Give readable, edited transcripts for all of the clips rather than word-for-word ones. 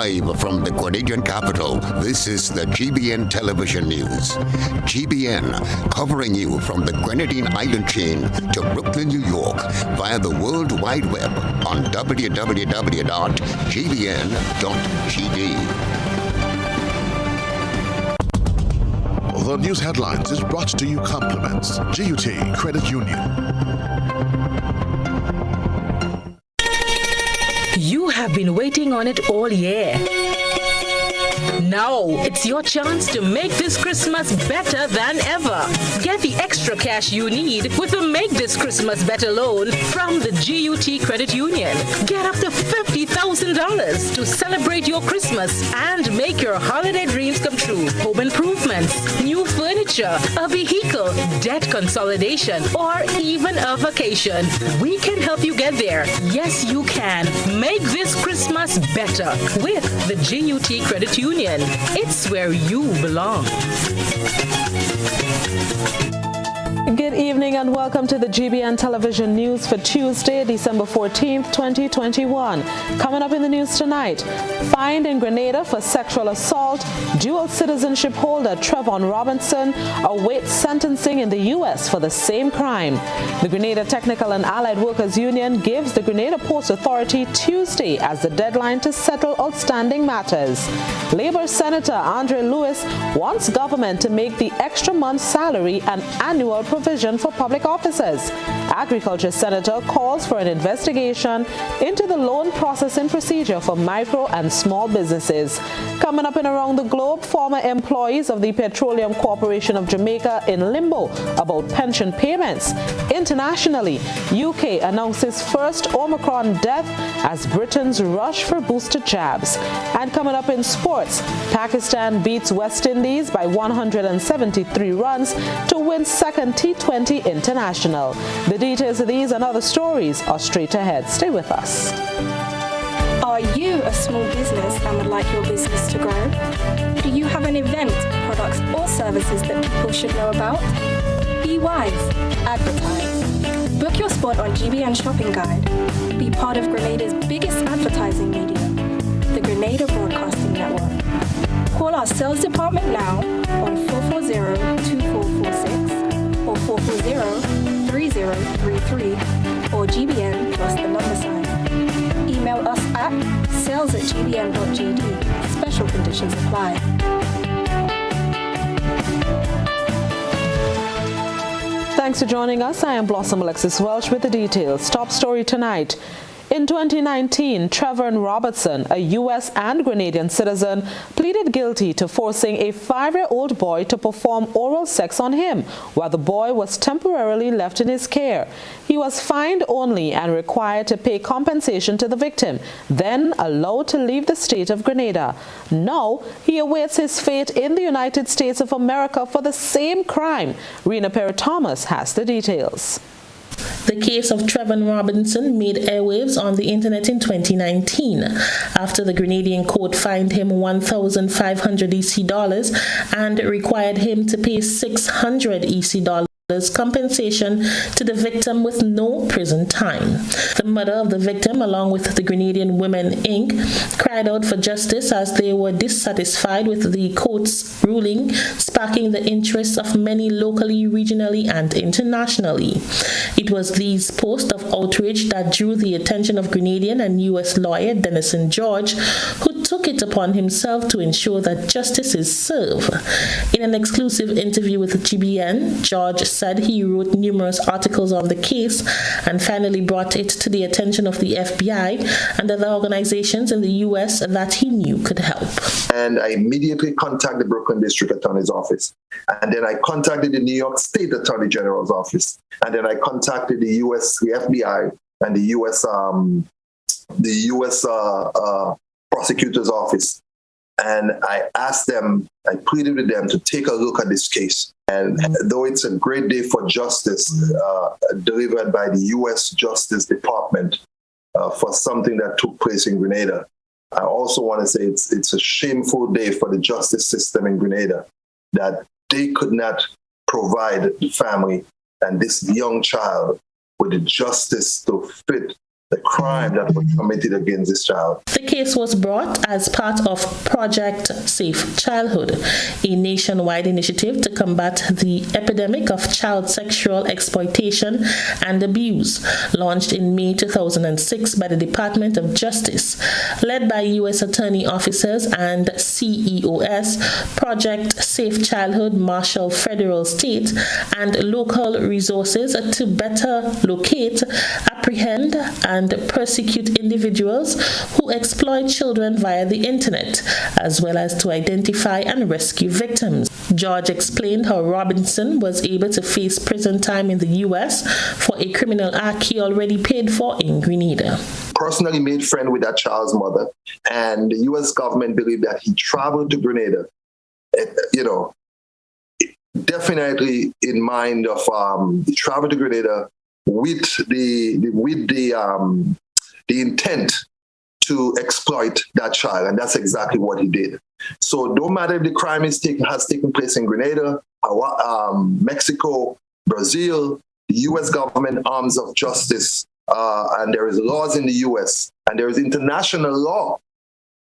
Live from the Grenadian capital, this is the GBN television news. GBN, covering you from the Grenadine Island chain to Brooklyn, New York, via the World Wide Web on www.gbn.gd. The news headlines is brought to you compliments GUT Credit Union. You have been waiting on it all year. Now it's your chance to make this Christmas better than ever. Get the extra cash you need with a Make This Christmas Better loan from the GUT Credit Union. Get up to $50,000 to celebrate your Christmas and make your holiday dreams come true. Home improvements, new furniture, a vehicle, debt consolidation, or even a vacation. We can help you get there. Yes, you can. Make this Christmas better with the GUT Credit Union. It's where you belong. Good evening and welcome to the GBN television news for Tuesday, December 14th, 2021. Coming up in the news tonight, fined in Grenada for sexual assault, dual citizenship holder Trevon Robinson awaits sentencing in the U.S. for the same crime. The Grenada Technical and Allied Workers Union gives the Grenada Ports Authority Tuesday as the deadline to settle outstanding matters. Labour Senator Andre Lewis wants government to make the extra month's salary an annual provision for public officers. Agriculture Senator calls for an investigation into the loan processing procedure for micro and small businesses. Coming up in Around the Globe, former employees of the Petroleum Corporation of Jamaica in limbo about pension payments. Internationally, UK announces first Omicron death as Britons rush for booster jabs. And coming up in sports, Pakistan beats West Indies by 173 runs to win second T20 International. The details of these and other stories are straight ahead. Stay with us. Are you a small business and would like your business to grow? Do you have an event, products or services that people should know about? Be wise. Advertise. Book your spot on GBN Shopping Guide. Be part of Grenada's biggest advertising medium, the Grenada Broadcasting Network. Call our sales department now on 440-2446 or 440-3033 or GBN plus the number sign. Email us at sales@gbn.gd. Special conditions apply. Thanks for joining us. I am Blossom Alexis-Welsh with the details. Top story tonight. In 2019, Trevon Robinson, a U.S. and Grenadian citizen, pleaded guilty to forcing a 5-year-old boy to perform oral sex on him while the boy was temporarily left in his care. He was fined only and required to pay compensation to the victim, then allowed to leave the state of Grenada. Now, he awaits his fate in the United States of America for the same crime. Rena Perry-Thomas has the details. The case of Trevon Robinson made airwaves on the internet in 2019 after the Grenadian court fined him 1,500 EC dollars and required him to pay 600 EC dollars compensation to the victim with no prison time. The mother of the victim, along with the Grenadian Women Inc., cried out for justice as they were dissatisfied with the court's ruling, sparking the interests of many locally, regionally, and internationally. It was these posts of outrage that drew the attention of Grenadian and U.S. lawyer Denison George, who took it upon himself to ensure that justice is served. In an exclusive interview with GBN, George said he wrote numerous articles on the case and finally brought it to the attention of the FBI and other organizations in the U.S. that he knew could help. And I immediately contacted the Brooklyn District Attorney's Office. And then I contacted the New York State Attorney General's Office. And then I contacted the FBI and the U.S. Prosecutor's Office. And I asked them, I pleaded with them to take a look at this case. And though it's a great day for justice delivered by the U.S. Justice Department for something that took place in Grenada, I also want to say it's a shameful day for the justice system in Grenada that they could not provide the family and this young child with the justice to fit the crime that was committed against this child. The case was brought as part of Project Safe Childhood, a nationwide initiative to combat the epidemic of child sexual exploitation and abuse, launched in May 2006 by the Department of Justice. Led by U.S. Attorney officers and CEOs, Project Safe Childhood marshal federal, state, and local resources to better locate, apprehend, and prosecute individuals who exploit children via the internet, as well as to identify and rescue victims. George explained how Robinson was able to face prison time in the U.S. for a criminal act he already paid for in Grenada. Personally made friend with that child's mother, and the U.S. government believed that he traveled to Grenada, definitely in mind of he traveled to Grenada with the intent to exploit that child, and that's exactly what he did. So, no matter if the crime has taken place in Grenada, Mexico, Brazil, the U.S. government arms of justice, and there is laws in the U.S. and there is international law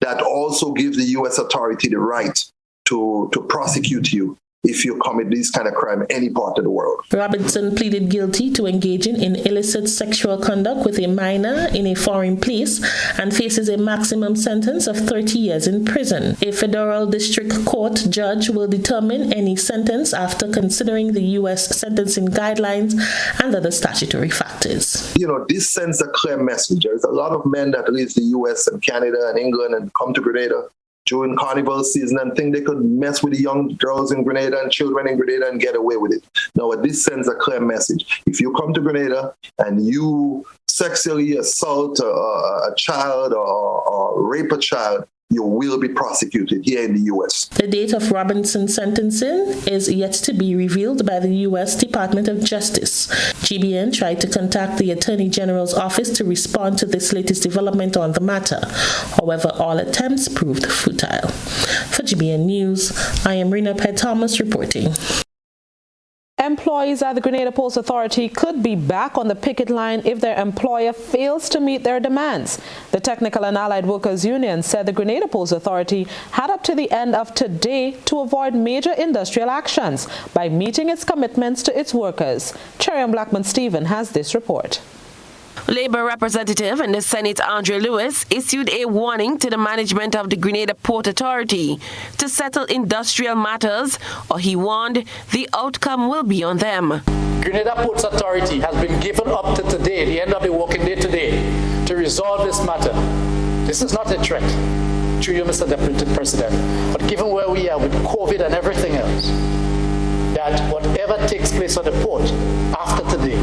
that also gives the U.S. authority the right to prosecute you if you commit this kind of crime in any part of the world. Robinson pleaded guilty to engaging in illicit sexual conduct with a minor in a foreign place and faces a maximum sentence of 30 years in prison. A federal district court judge will determine any sentence after considering the U.S. sentencing guidelines and other statutory factors. This sends a clear message. There's a lot of men that leave the U.S. and Canada and England and come to Grenada during carnival season and think they could mess with the young girls in Grenada and children in Grenada and get away with it. Now, this sends a clear message. If you come to Grenada and you sexually assault a child or rape a child, you will be prosecuted here in the U.S. The date of Robinson's sentencing is yet to be revealed by the U.S. Department of Justice. GBN tried to contact the Attorney General's office to respond to this latest development on the matter. However, all attempts proved futile. For GBN News, I am Rena Pett-Thomas reporting. Employees at the Grenada Post Authority could be back on the picket line if their employer fails to meet their demands. The Technical and Allied Workers Union said the Grenada Post Authority had up to the end of today to avoid major industrial actions by meeting its commitments to its workers. Cherian Blackman-Stephen has this report. Labour representative in the Senate, Andre Lewis, issued a warning to the management of the Grenada Port Authority to settle industrial matters, or he warned the outcome will be on them. Grenada Ports Authority has been given up to today, the end of the working day today, to resolve this matter. This is not a threat, through you, Mr. Deputy President, but given where we are with COVID and everything else, that whatever takes place on the port after today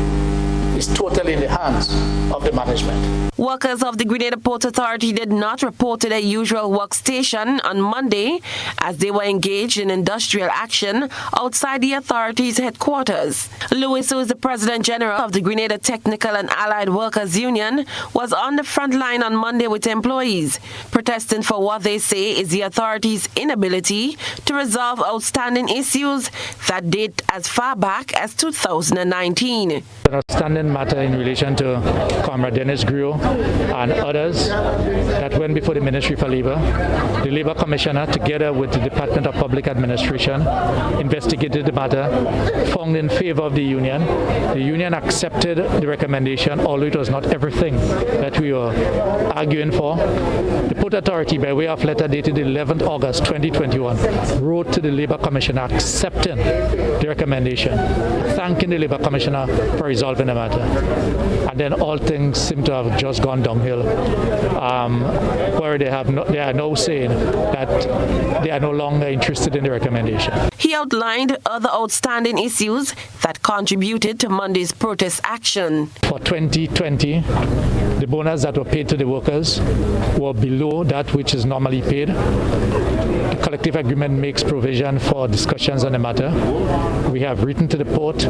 is totally in the hands of the management. Workers of the Grenada Port Authority did not report to their usual workstation on Monday as they were engaged in industrial action outside the authority's headquarters. Lewis, who is the President General of the Grenada Technical and Allied Workers Union, was on the front line on Monday with employees, protesting for what they say is the authority's inability to resolve outstanding issues that date as far back as 2019. An outstanding matter in relation to Comrade Dennis Grew and others that went before the Ministry for Labour. The Labour Commissioner, together with the Department of Public Administration, investigated the matter, found in favour of the union. The union accepted the recommendation, although it was not everything that we were arguing for. The Port Authority, by way of letter dated 11th August 2021, wrote to the Labour Commissioner accepting the recommendation, thanking the Labour Commissioner for resolving the matter. And then all things seem to have just gone downhill, where they are now saying that they are no longer interested in the recommendation. He outlined other outstanding issues that contributed to Monday's protest action. For 2020, the bonus that were paid to the workers were below that which is normally paid. The collective agreement makes provision for discussions on the matter. We have written to the port.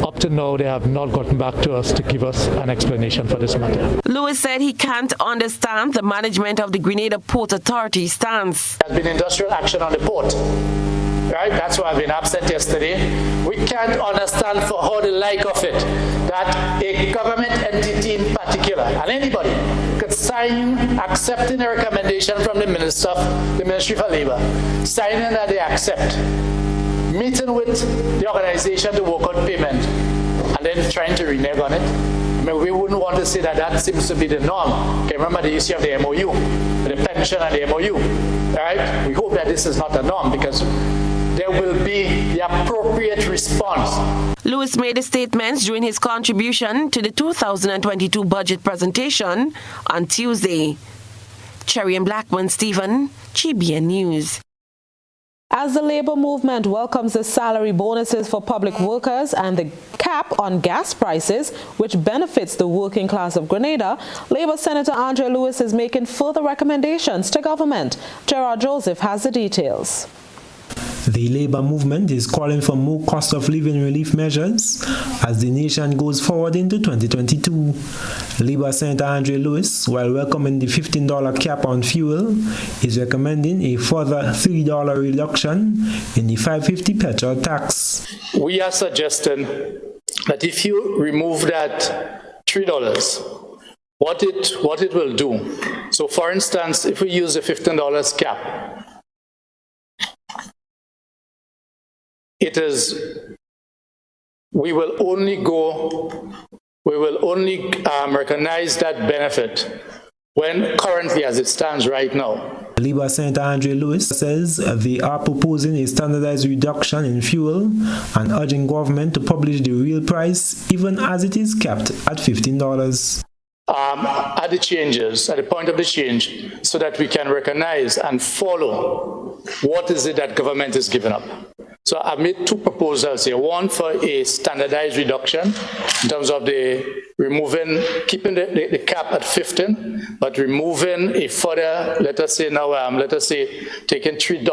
Up to now, they have not gotten back to us to give us an explanation for this matter. Lewis said he can't understand the management of the Grenada Port Authority stance. There has been industrial action on the port. right? That's why I've been absent yesterday. We can't understand for how the like of it that a government entity in particular, and anybody, could sign accepting a recommendation from the Ministry for Labor, signing that they accept, meeting with the organization to work out payment, and then trying to renege on it. I mean, we wouldn't want to say that that seems to be the norm. Okay, remember the issue of the MOU, the pension and the MOU, right? We hope that this is not the norm because there will be the appropriate response. Lewis made the statements during his contribution to the 2022 budget presentation on Tuesday. Cherry and Blackman Stephen, GBN News. As the labor movement welcomes the salary bonuses for public workers and the cap on gas prices, which benefits the working class of Grenada, Labour Senator Andre Lewis is making further recommendations to government. Gerard Joseph has the details. The labor movement is calling for more cost of living relief measures as the nation goes forward into 2022. Labour Senator Andre Lewis, while welcoming the $15 cap on fuel, is recommending a further $3 reduction in the $5.50 petrol tax. We are suggesting that if you remove that $3, what it will do. So for instance, if we use the $15 cap, we will only recognize that benefit when currently as it stands right now. Labour Senator Andre Lewis says they are proposing a standardized reduction in fuel and urging government to publish the real price even as it is capped at $15. At the point of the change, so that we can recognize and follow what is it that government is giving up. So I've made two proposals here. One for a standardized reduction in terms of keeping the cap at 15, but removing a further, let us say taking $3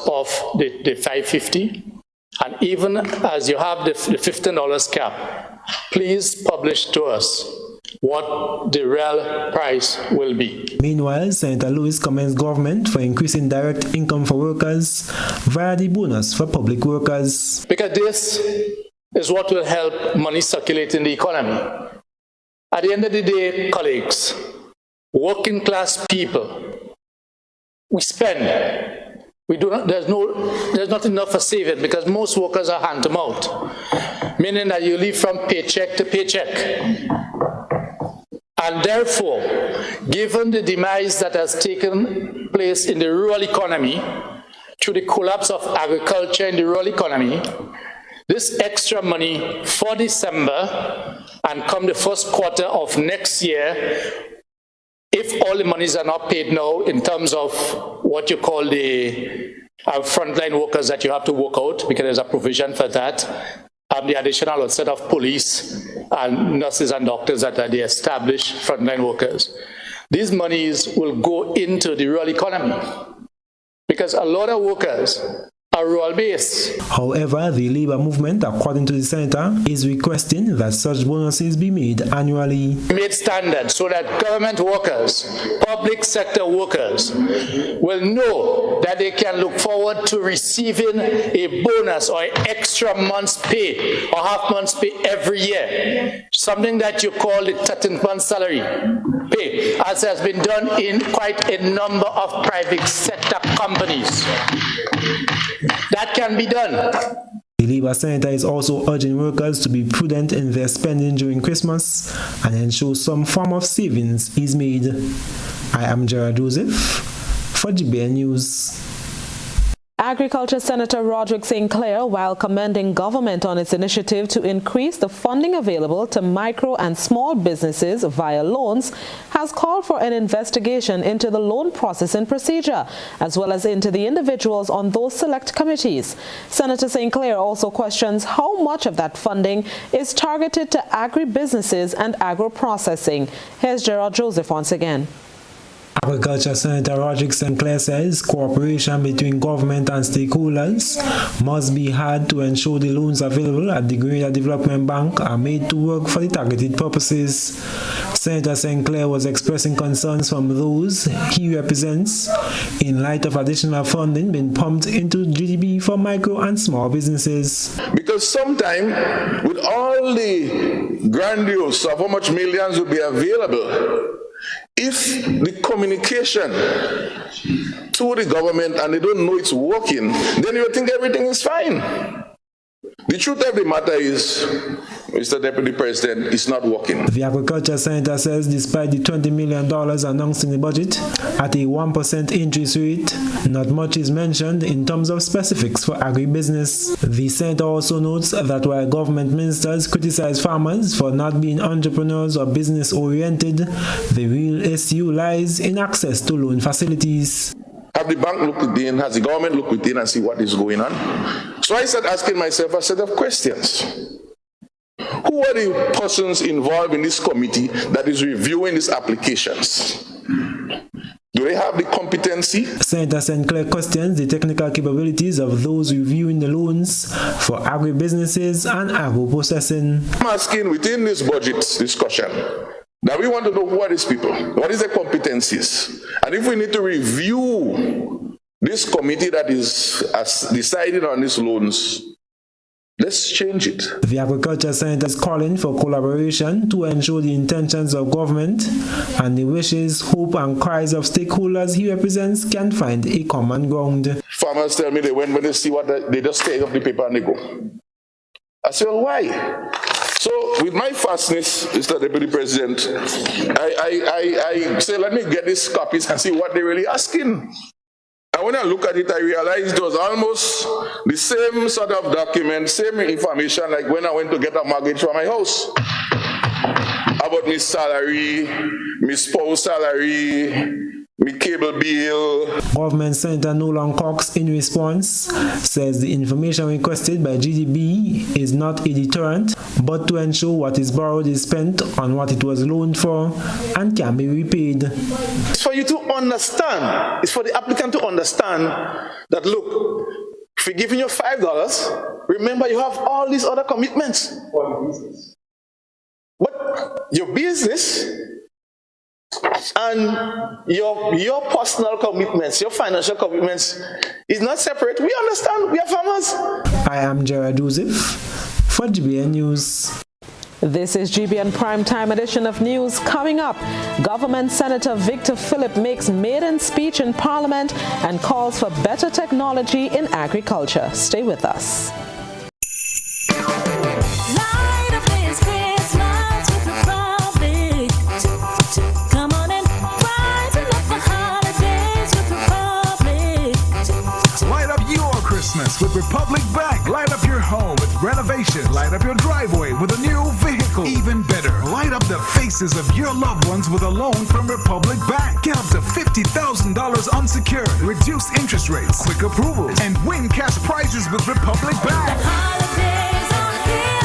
off the $5.50. And even as you have the $15 cap, please publish to us what the real price will be. Meanwhile, Senator Lewis commends government for increasing direct income for workers via the bonus for public workers. Because this is what will help money circulate in the economy. At the end of the day, colleagues, working class people, we spend. There's not enough for saving because most workers are hand to mouth, meaning that you live from paycheck to paycheck. And therefore, given the demise that has taken place in the rural economy, through the collapse of agriculture in the rural economy, this extra money for December and come the first quarter of next year, if all the monies are not paid now in terms of what you call the frontline workers that you have to work out, because there's a provision for that, the additional set of police and nurses and doctors that are the established frontline workers. These monies will go into the rural economy because a lot of workers are rural-based. However, the labor movement, according to the senator, is requesting that such bonuses be made annually. Made standard so that government workers, public sector workers will know that they can look forward to receiving a bonus or an extra month's pay or half month's pay every year. Something that you call the 13th month salary pay, as has been done in quite a number of private sector companies. That can be done. The Labour Senator is also urging workers to be prudent in their spending during Christmas and ensure some form of savings is made. I am Gerard Joseph for GBN News. Agriculture Senator Roderick St. Clair, while commending government on its initiative to increase the funding available to micro and small businesses via loans, has called for an investigation into the loan processing procedure, as well as into the individuals on those select committees. Senator St. Clair also questions how much of that funding is targeted to agribusinesses and agro-processing. Here's Gerard Joseph once again. Agriculture Senator Roderick St. Clair says cooperation between government and stakeholders must be had to ensure the loans available at the Grenada Development Bank are made to work for the targeted purposes. Senator St. Clair was expressing concerns from those he represents in light of additional funding being pumped into GDB for micro and small businesses. Because sometimes, with all the grandiose of how much millions will be available, if the communication to the government and they don't know it's working, then you think everything is fine. The truth of the matter is, Mr. Deputy President, it's not working. The Agriculture Senator says despite the $20 million announced in the budget at a 1% interest rate, not much is mentioned in terms of specifics for agribusiness. The Senator also notes that while government ministers criticize farmers for not being entrepreneurs or business-oriented, the real issue lies in access to loan facilities. Have the bank looked within, has the government looked within and see what is going on? So I started asking myself a set of questions. Who are the persons involved in this committee that is reviewing these applications? Do they have the competency? Senator St. Clair questions the technical capabilities of those reviewing the loans for agribusinesses and agro-processing. I'm asking within this budget discussion, now we want to know who are these people, what is their competencies, and if we need to review this committee that is decided on these loans, let's change it. The Agriculture Senator is calling for collaboration to ensure the intentions of government and the wishes, hope and cries of stakeholders he represents can find a common ground. Farmers tell me when they see what they just take up the paper and they go. I say, well, why? So with my fastness, Mr. Deputy President, I say, let me get these copies and see what they're really asking. And when I look at it, I realized it was almost the same sort of document, same information like when I went to get a mortgage for my house. About my salary, my spouse salary, my cable bill. Government Senator Nolan Cox, in response, says the information requested by GDB is not a deterrent, but to ensure what is borrowed is spent on what it was loaned for and can be repaid. It's for you to understand, it's for the applicant to understand that, look, if we're giving you $5, remember you have all these other commitments. But your business and your personal commitments, your financial commitments is not separate. We understand, we are farmers. I am Gerard Joseph for GBN News. This is GBN Primetime Edition of News. Coming up, Government Senator Victor Philip makes maiden speech in Parliament and calls for better technology in agriculture. Stay with us. With Republic Bank. Light up your home with renovation. Light up your driveway with a new vehicle. Even better, light up the faces of your loved ones with a loan from Republic Bank. Get up to $50,000 unsecured. Reduce interest rates, quick approvals, and win cash prizes with Republic Bank. The holidays are here.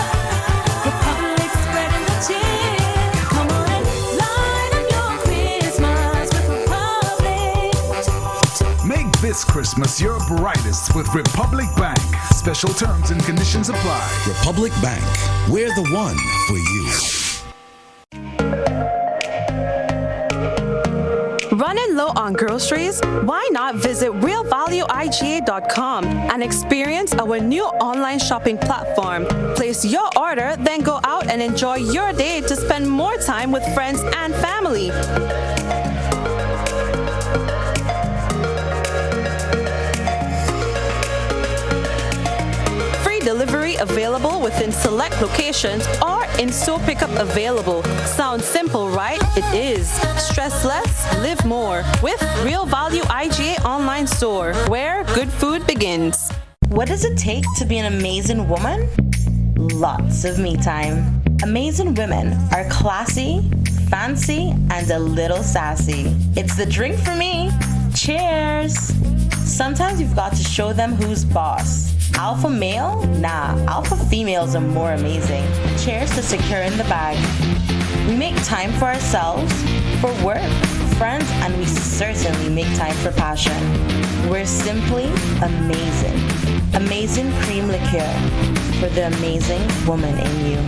Republic's spreading the cheer. Come on and light up your Christmas with Republic. Make this Christmas your brightest with Republic Bank. Special terms and conditions apply. Republic Bank. We're the one for you. Running low on groceries? Why not visit realvalueiga.com and experience our new online shopping platform. Place your order, then go out and enjoy your day to spend more time with friends and family. Delivery available within select locations or in-store pickup available. Sounds simple, right? It is. Stress less, live more with Real Value IGA online store, where good food begins. What does it take to be an amazing woman? Lots of me time. Amazing women are classy, fancy, and a little sassy. It's the drink for me. Cheers! Sometimes you've got to show them who's boss. Alpha male? Nah, alpha females are more amazing. Cheers to securing the bag. We make time for ourselves, for work, friends, and we certainly make time for passion. We're simply amazing. Amazing cream liqueur for the amazing woman in you.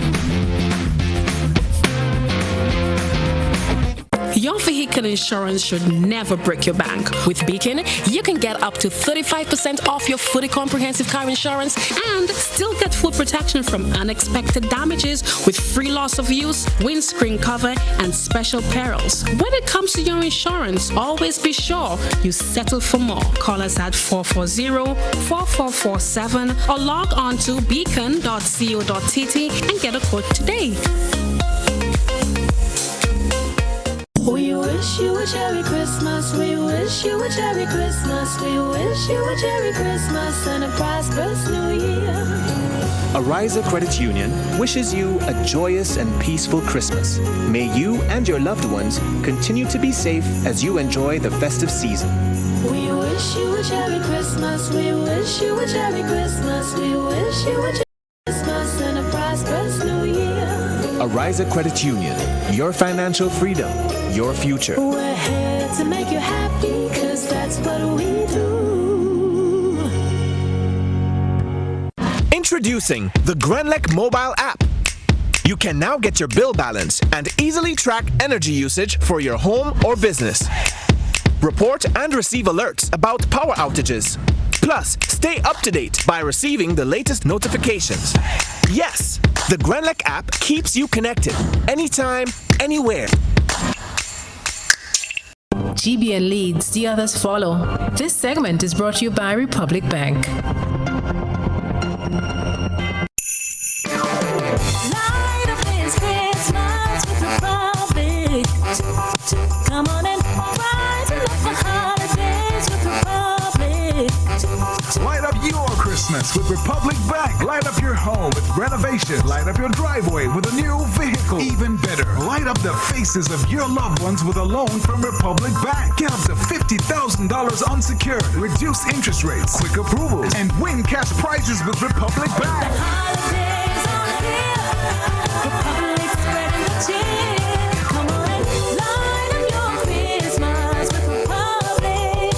Your vehicle insurance should never break your bank. With Beacon, you can get up to 35% off your fully comprehensive car insurance and still get full protection from unexpected damages with free loss of use, windscreen cover, and special perils. When it comes to your insurance, always be sure you settle for more. Call us at 440-4447 or log on to beacon.co.tt and get a quote today. We wish you a Merry Christmas. We wish you a Merry Christmas. We wish you a Merry Christmas and a prosperous New Year. Ariza Credit Union wishes you a joyous and peaceful Christmas. May you and your loved ones continue to be safe as you enjoy the festive season. We wish you a Merry Christmas. We wish you a Merry Christmas. We wish you a Merry Christmas and a prosperous New Year. Ariza Credit Union, your financial freedom, your future. We're here to make you happy, 'cause that's what we do. Introducing the Grenlec mobile app. You can now get your bill balance and easily track energy usage for your home or business. Report and receive alerts about power outages. Plus, stay up to date by receiving the latest notifications. Yes, the Grenlec app keeps you connected anytime, anywhere. GBN leads, the others follow. This segment is brought to you by Republic Bank. Light up this Christmas with Republic. Come on and brighten up the holidays with Republic. Light up your Christmas with Republic Bank. Light up your home with renovation. Light up your driveway with a new vehicle. Even better, light up the faces of your loved ones with a loan from Republic Bank. Get up to $50,000 unsecured. Reduce interest rates, quick approvals, and win cash prizes with Republic Bank. The holidays are here. Republic spreading the cheer. Come on and light up your Christmas with Republic.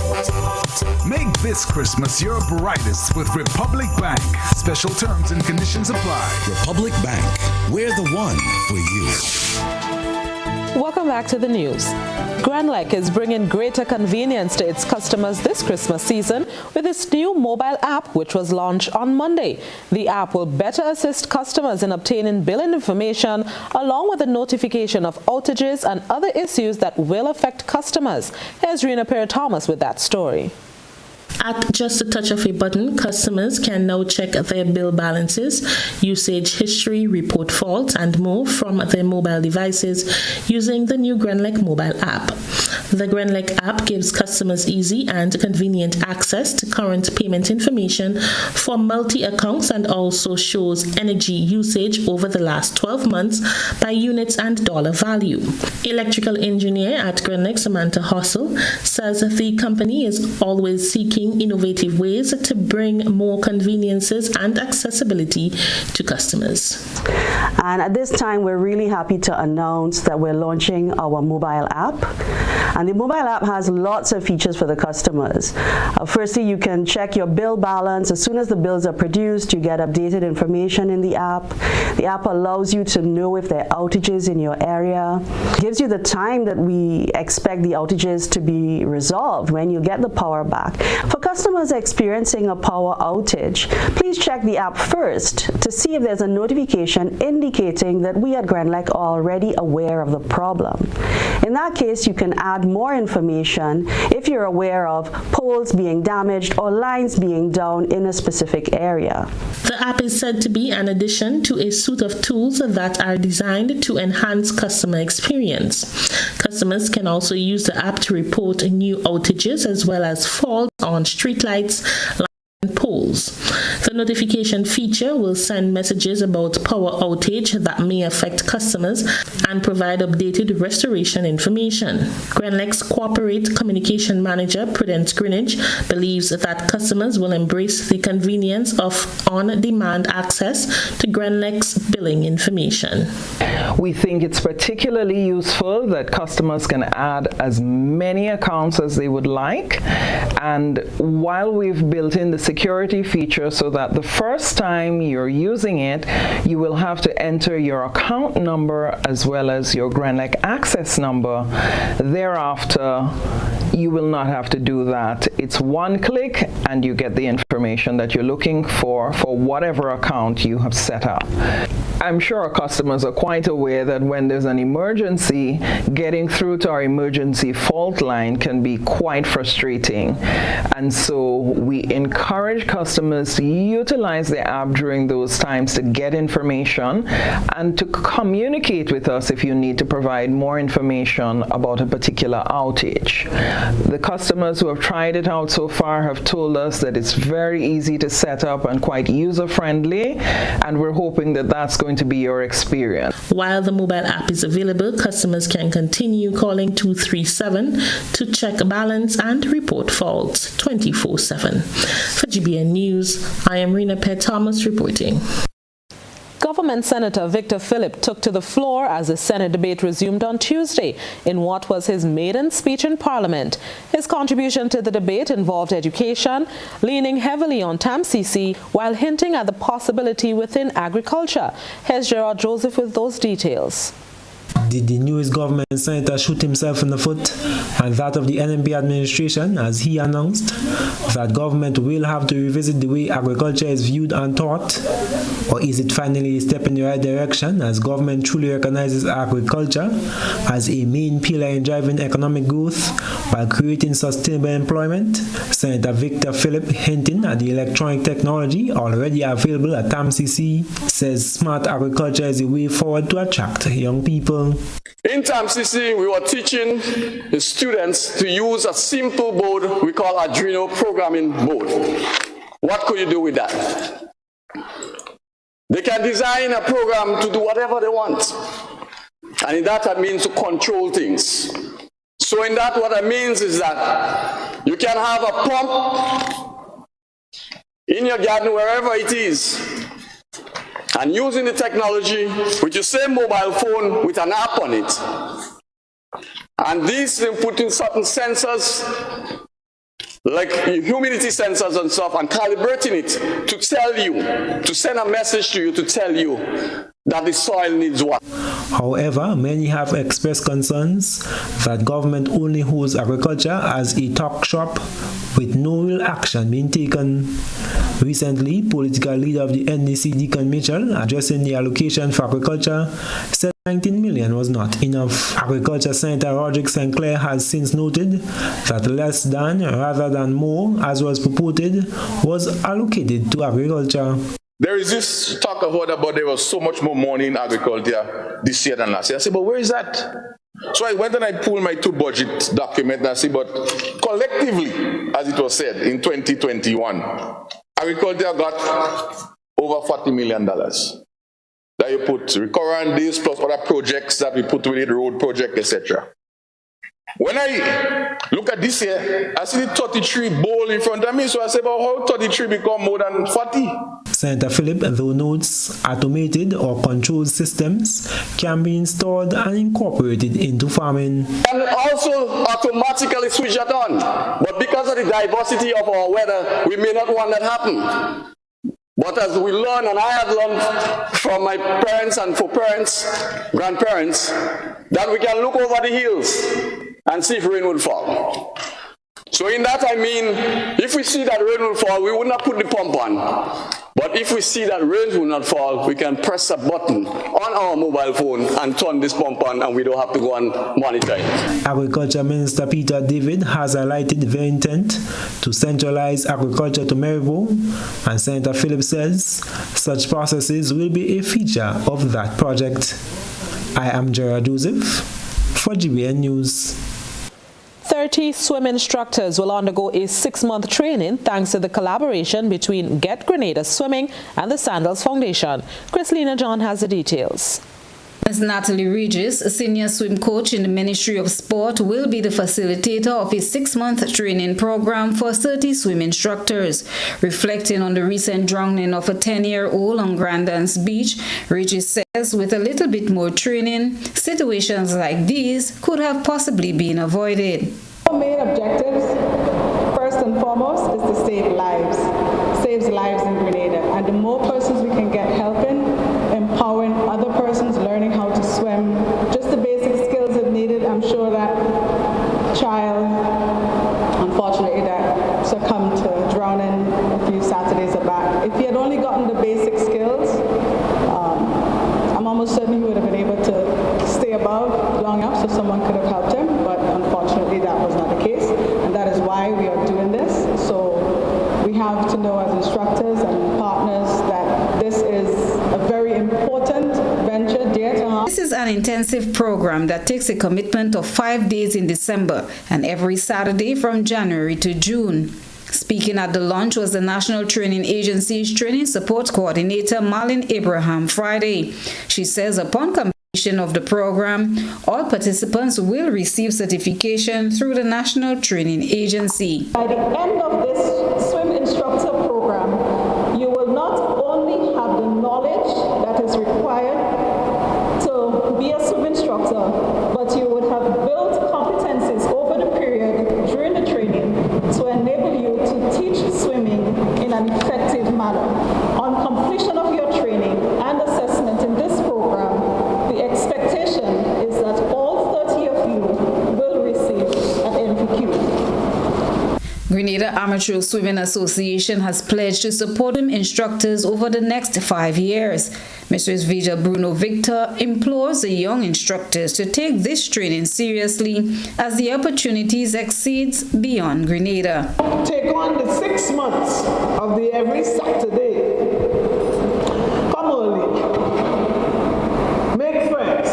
Make this Christmas your brightest with Republic Bank. Special terms and conditions apply. Republic Bank, we're the one for you. Welcome back to the news. Grenlec is bringing greater convenience to its customers this Christmas season with its new mobile app, which was launched on Monday. The app will better assist customers in obtaining billing information along with the notification of outages and other issues that will affect customers. Here's Rena Perry-Thomas with that story. At just a touch of a button, customers can now check their bill balances, usage history, report faults, and more from their mobile devices using the new Grenlec mobile app. The Grenlec app gives customers easy and convenient access to current payment information for multi-accounts and also shows energy usage over the last 12 months by units and dollar value. Electrical engineer at Grenlec, Samantha Hossel, says the company is always seeking innovative ways to bring more conveniences and accessibility to customers. And at this time, we're really happy to announce that we're launching our mobile app. And the mobile app has lots of features for the customers. Firstly, you can check your bill balance. As soon as the bills are produced, you get updated information in the app. The app allows you to know if there are outages in your area. It gives you the time that we expect the outages to be resolved when you get the power back. For customers experiencing a power outage, please check the app first to see if there's a notification indicating that we at Grenlec are already aware of the problem. In that case, you can add more information if you're aware of poles being damaged or lines being down in a specific area. The app is said to be an addition to a suite of tools that are designed to enhance customer experience. Customers can also use the app to report new outages as well as faults on streetlights, and poles. The notification feature will send messages about power outage that may affect customers and provide updated restoration information. Grenlec's corporate communication manager, Prudence Greenidge, believes that customers will embrace the convenience of on-demand access to Grenlec's billing information. We think it's particularly useful that customers can add as many accounts as they would like, and while we've built in the security feature so that the first time you're using it, you will have to enter your account number as well as your GrandLec access number. Thereafter, you will not have to do that. It's one click and you get the information that you're looking for whatever account you have set up. I'm sure our customers are quite aware that when there's an emergency, getting through to our emergency fault line can be quite frustrating. And so we encourage customers to utilize the app during those times to get information and to communicate with us if you need to provide more information about a particular outage. The customers who have tried it out so far have told us that it's very easy to set up and quite user-friendly, and we're hoping that that's going to be your experience. While the mobile app is available, customers can continue calling 237 to check balance and report faults 24/7. For GBN News, I am Rena Pett Thomas reporting. Government Senator Victor Philip took to the floor as the Senate debate resumed on Tuesday in what was his maiden speech in Parliament. His contribution to the debate involved education, leaning heavily on TAMCC while hinting at the possibility within agriculture. Here's Gerard Joseph with those details. Did the newest government senator shoot himself in the foot and that of the NMP administration as he announced that government will have to revisit the way agriculture is viewed and taught? Or is it finally a step in the right direction as government truly recognizes agriculture as a main pillar in driving economic growth while creating sustainable employment? Senator Victor Philip, hinting at the electronic technology already available at TAMCC, says smart agriculture is a way forward to attract young people. In TAMCC, we were teaching the students to use a simple board we call Arduino programming board. What could you do with that? They can design a program to do whatever they want. And in that, I mean to control things. So in that, what that means is that you can have a pump in your garden, wherever it is, and using the technology with your same mobile phone with an app on it. And these put in certain sensors, like humidity sensors and stuff, and calibrating it to tell you, to send a message to you to tell you that the soil needs water. However, many have expressed concerns that government only holds agriculture as a talk shop with no real action being taken. Recently, political leader of the NDC, Deacon Mitchell, addressing the allocation for agriculture, said 19 million was not enough. Agriculture Senator Roderick St. Clair has since noted that less than rather than more, as was purported, was allocated to agriculture. There is this talk about there was so much more money in agriculture this year than last year. I said, but where is that? So I went and I pulled my 2 budget documents and I said, but collectively, as it was said, in 2021, agriculture got over $40 million. That you put recurrent deals plus other projects that we put with it, road project, etc. When I look at this year, I see the 33 bowl in front of me, so I say, well, how 33 become more than 40? Senator Philip, though, notes automated or controlled systems can be installed and incorporated into farming. And also automatically switch that on. But because of the diversity of our weather, we may not want that happen. But as we learn, and I have learned from my parents and for parents, grandparents, that we can look over the hills and see if rain will fall. So in that I mean, if we see that rain will fall, we will not put the pump on. But if we see that rain will not fall, we can press a button on our mobile phone and turn this pump on, and we don't have to go and monitor it. Agriculture Minister Peter David has highlighted their intent to centralize agriculture to Maribo, and Senator Philip says such processes will be a feature of that project. I am Gerard Joseph for GBN News. 30 swim instructors will undergo a 6-month training thanks to the collaboration between Get Grenada Swimming and the Sandals Foundation. Chrislina John has the details. Ms. Natalie Regis, a senior swim coach in the Ministry of Sport, will be the facilitator of a 6-month training program for 30 swim instructors. Reflecting on the recent drowning of a 10-year-old on Grandance Beach, Regis says with a little bit more training, situations like these could have possibly been avoided. Our main objectives, first and foremost, is to save lives. saves lives in Grenada. And the more persons we can get helping, empowering other persons learning how to swim, just the basic skills that needed, I'm sure that child, unfortunately, that succumbed to drowning a few Saturdays back, if he had only gotten the basic skills, I'm almost certain he would have been able to stay above long enough so someone could have helped him, but unfortunately that was not the case, and that is why we are doing this. So we have to know as instructors and partners that this is a very important venture dear to heart. This is an intensive program that takes a commitment of 5 days in December and every Saturday from January to June. Speaking at the launch was the National Training Agency's Training Support Coordinator, Marlene Abraham, Friday. She says upon completion of the program, all participants will receive certification through the National Training Agency. By the end of this swim instructor program, you will not only have the knowledge that is required to be a swim instructor, but you would have built competencies over the period during the training to enable you to teach swimming in an effective manner. On completion of your training and assessment in this program, the expectation is that all 30 of you will receive an NVQ. Grenada Amateur Swimming Association has pledged to support instructors over the next 5 years. Mrs. Vija Bruno Victor implores the young instructors to take this training seriously as the opportunities exceeds beyond Grenada. Take on the 6 months of the every Saturday. Come early. Make friends.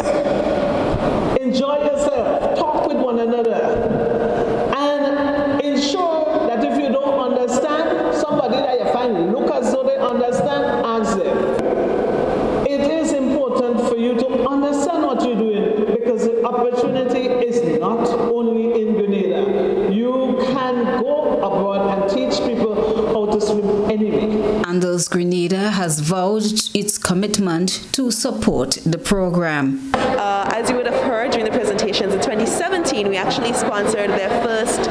Enjoy yourself. Talk with one another. And ensure that if you don't understand, somebody that you find look as though they understand, ask them. It is important for you to understand what you're doing because the opportunity is not only in Grenada. You can go abroad and teach people how to swim anyway. Andals Grenada has vowed its commitment to support the program. As you would have heard during the presentations, in 2017 we actually sponsored their first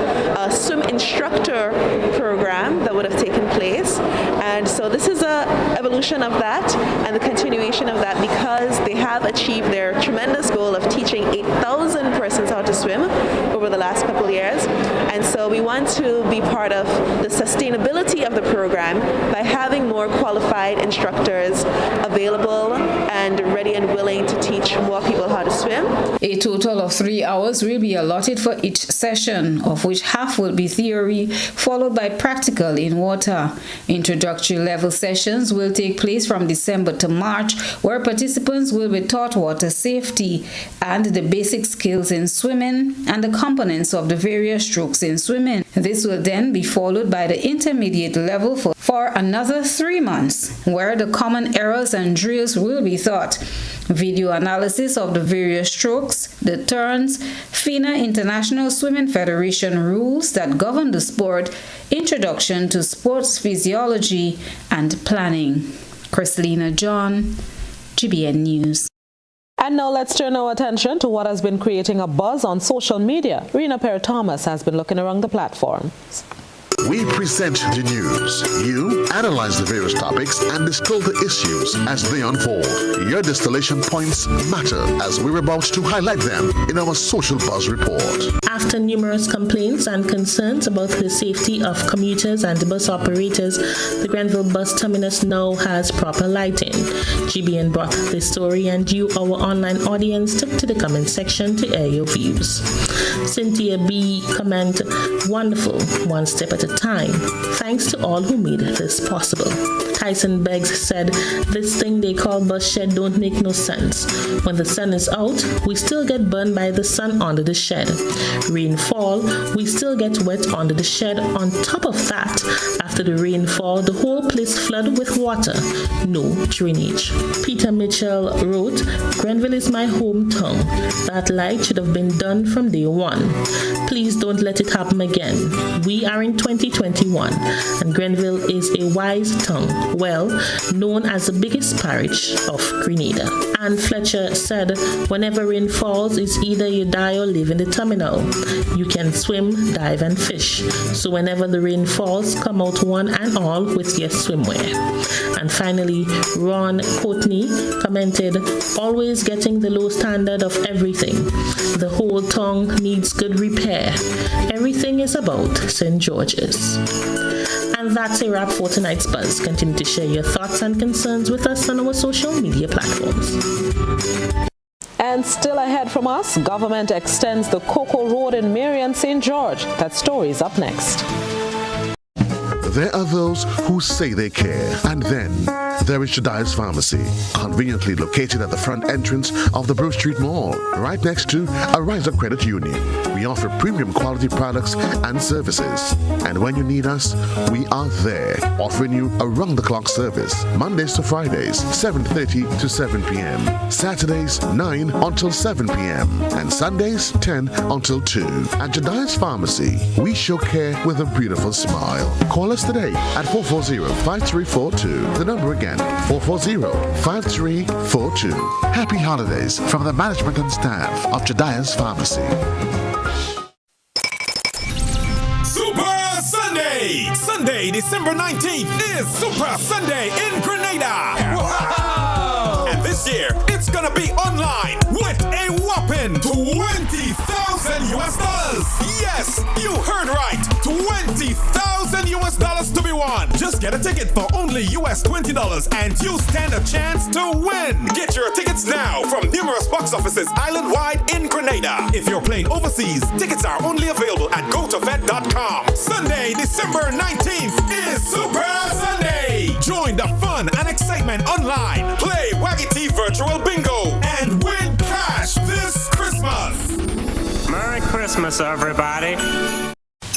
swim instructor program that would have taken place, and so this is an evolution of that and the continuation of that because they have achieved their tremendous goal of teaching 8,000 persons how to swim over the last couple of years, and so we want to be part of the sustainability of the program by having more qualified instructors available and ready and willing to teach more people how to swim. A total of 3 hours will be allotted for each session, of which half will be theory, followed by practical in water. Introductory level sessions will take place from December to March, where participants will be taught water safety and the basic skills in swimming and the components of the various strokes in swimming. This will then be followed by the intermediate level for another 3 months, where the common errors and drills will be taught. Video analysis of the various strokes, the turns, FINA International Swimming Federation rules that govern the sport, introduction to sports physiology and planning. Chrislina John, GBN News. And now let's turn our attention to what has been creating a buzz on social media. Rena Perry-Thomas has been looking around the platforms. We present the news. You analyze the various topics and distill the issues as they unfold. Your distillation points matter as we're about to highlight them in our Social Buzz Report. After numerous complaints and concerns about the safety of commuters and bus operators, the Grenville bus terminus now has proper lighting. GBN brought this story and you, our online audience, took to the comment section to air your views. Cynthia B. comment, wonderful, one step at a time. Thanks to all who made this possible. Tyson Beggs said, this thing they call bus shed don't make no sense. When the sun is out, we still get burned by the sun under the shed. Rainfall, we still get wet under the shed. On top of that, after the rainfall, the whole place flooded with water. No drainage. Peter Mitchell wrote, Grenville is my hometown. That light should have been done from day one. Please don't let it happen again. We are in 2021 and Grenville is a wise town, well known as the biggest parish of Grenada. Ann Fletcher said, whenever rain falls, it's either you die or live in the terminal. You can swim, dive and fish. So whenever the rain falls, come out one and all with your swimwear. And finally, Ron Courtney commented, always getting the low standard of everything. The whole tongue needs good repair. Everything is about St. George's. And that's a wrap for tonight's Buzz. Continue to share your thoughts and concerns with us on our social media platforms. And still ahead from us, government extends the Cocoa Road in Marion St. George. That story is up next. There are those who say they care, and then there is Jediah's Pharmacy, conveniently located at the front entrance of the Brew Street Mall, right next to a Riser Credit Union. We offer premium quality products and services, and when you need us, we are there, offering you around-the-clock service, Mondays to Fridays, 7:30 to 7 p.m., Saturdays, 9 until 7 p.m., and Sundays, 10 until 2. At Jediah's Pharmacy, we show care with a beautiful smile. Call us today at 440-5342. The number again, 440-5342. Happy holidays from the management and staff of Jediah's Pharmacy. Super Sunday! Sunday, December 19th is Super Sunday in Grenada! Wow! And this year, it's gonna be online with a whopping $20,000 US. Yes, you heard right. $20,000 US to be won. Just get a ticket for only US $20 and you stand a chance to win. Get your tickets now from numerous box offices island-wide in Grenada. If you're playing overseas, tickets are only available at gotofet.com. Sunday, December 19th is Super Sunday. Join the fun and excitement online. Play Waggy T Virtual Bingo and win cash this Christmas. Merry Christmas, everybody.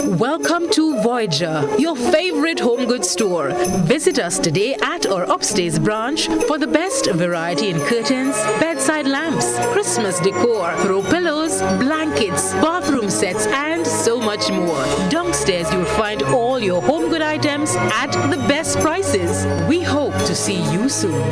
Welcome to Voyager, your favorite home goods store. Visit us today at our upstairs branch for the best variety in curtains, bedside lamps, Christmas decor, throw pillows, blankets, bathroom sets, and so much more. Downstairs, you'll find all your home good items at the best prices. We hope to see you soon.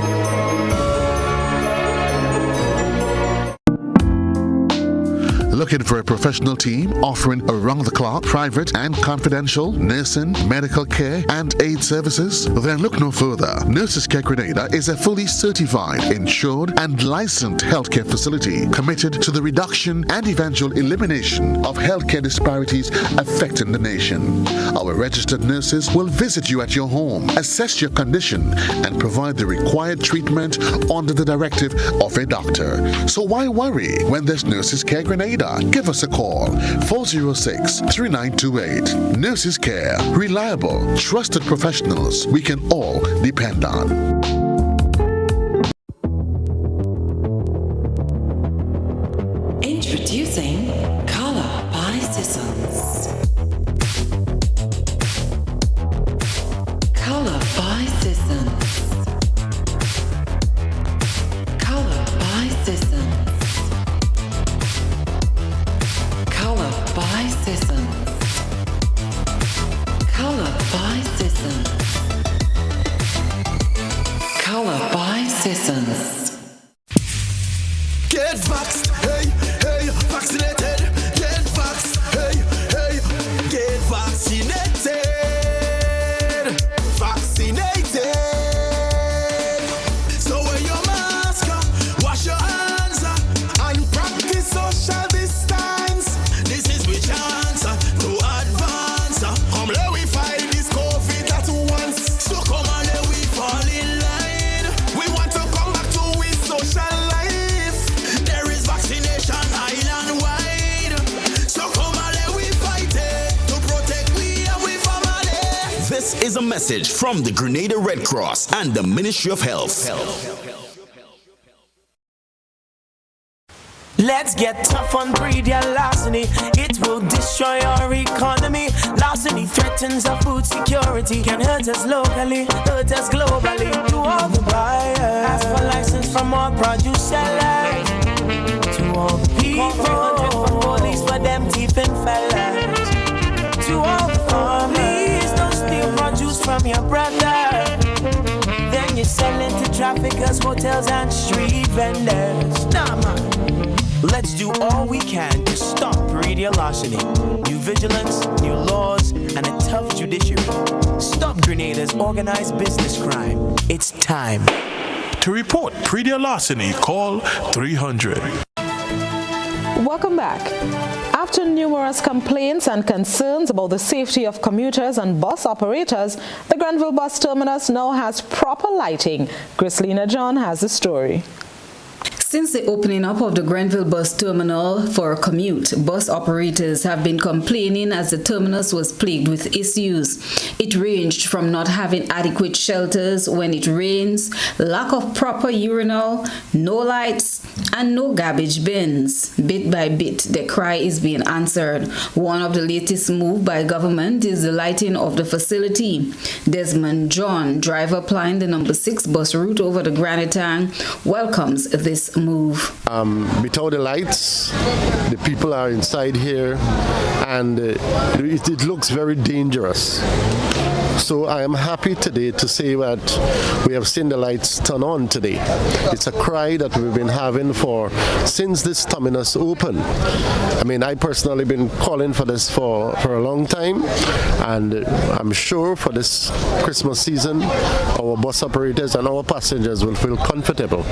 Looking for a professional team offering around-the-clock, private and confidential nursing, medical care, and aid services? Then look no further. Nurses Care Grenada is a fully certified, insured, and licensed healthcare facility committed to the reduction and eventual elimination of healthcare disparities affecting the nation. Our registered nurses will visit you at your home, assess your condition, and provide the required treatment under the directive of a doctor. So why worry when there's Nurses Care Grenada? Give us a call, 406-3928. Nurses Care, reliable, trusted professionals we can all depend on. Introducing Color by Sissons. Color by Sissons. Color by Sissons. Color by Sissons. Color by Sissons. Color by Sissons. Get vaxxed, hey, hey, vaccinated. Get vaxxed, hey, hey, get vaccinated. Vaccinated. So wear your mask, wash your hands, and practice social distance. This is we chance to advance. Come let we fight this COVID at once. So come on, let we fall in line. We want to come back to with social life. There is vaccination island-wide. So come on, let we fight it to protect we and we family. This is a message from the Grenada Red Cross and the Ministry of Health. Let's get tough on breed your larceny. It will destroy our economy. Larceny threatens our food security. Can hurt us locally, hurt us globally. To all the buyers, ask for license from all produce sellers. To all the people, 300 from police for them thieving fellas. To all the families, don't steal produce from your brother. Then you sell it to traffickers, hotels and street vendors. Nah, man. Let's do all we can to stop radio larceny. New vigilance, new laws, and a tough judiciary. Stop Grenada's organized business crime. It's time. To report pre-deal larceny, call 300. Welcome back. After numerous complaints and concerns about the safety of commuters and bus operators, the Grenville bus terminus now has proper lighting. Chrislina John has the story. Since the opening up of the Grenville bus terminal for a commute, bus operators have been complaining as the terminus was plagued with issues. It ranged from not having adequate shelters when it rains, lack of proper urinal, no lights, and no garbage bins. Bit by bit, the cry is being answered. One of the latest moves by government is the lighting of the facility. Desmond John, driver plying the number 6 bus route over the Granite Tank, welcomes this move. Without the lights, the people are inside here, and it looks very dangerous. So I am happy today to say that we have seen the lights turn on today. It's a cry that we've been having since this terminus opened. I mean, I personally been calling for this for a long time, and I'm sure for this Christmas season, our bus operators and our passengers will feel comfortable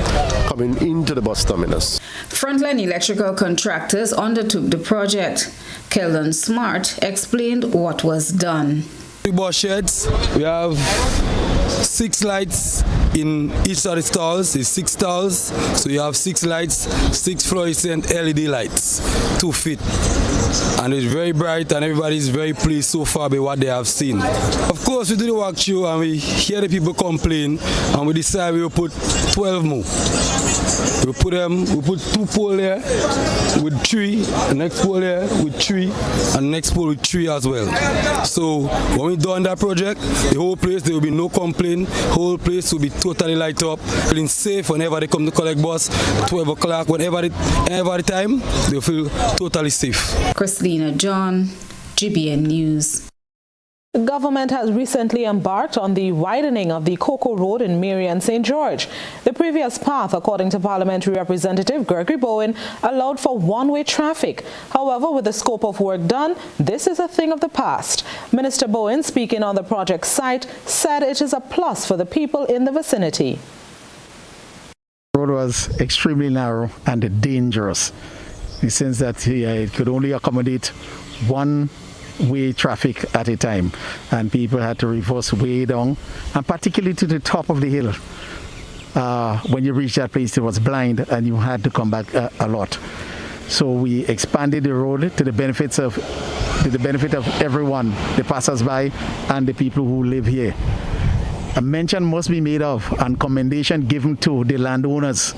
coming into the bus terminus. Frontline electrical contractors undertook the project. Keldon Smart explained what was done. Bus sheds, we have 6 lights in each of the stalls. It's 6 stalls, so you have 6 lights, 6 fluorescent LED lights, 2 feet. And it's very bright, and everybody is very pleased so far by what they have seen. Of course, we do the walkthrough and we hear the people complain, and we decide we will put 12 more. We put 2 poles there with 3, the next pole there with 3, and the next pole with 3 as well. So when we done that project, the whole place, there will be no complaint. Whole place will be totally light up, feeling safe whenever they come to collect bus, 12 o'clock, whenever the time, they'll feel totally safe. Chrislina John, GBN News. The government has recently embarked on the widening of the Cocoa Road in Marion St. George. The previous path, according to Parliamentary Representative Gregory Bowen, allowed for one-way traffic. However, with the scope of work done, this is a thing of the past. Minister Bowen, speaking on the project site, said it is a plus for the people in the vicinity. The road was extremely narrow and dangerous, in the sense that it could only accommodate one-way traffic at a time, and people had to reverse way down, and particularly to the top of the hill. When you reach that place, it was blind, and you had to come back a lot. So we expanded the road to the benefit of everyone, the passers-by and the people who live here. A mention must be made of and commendation given to the landowners.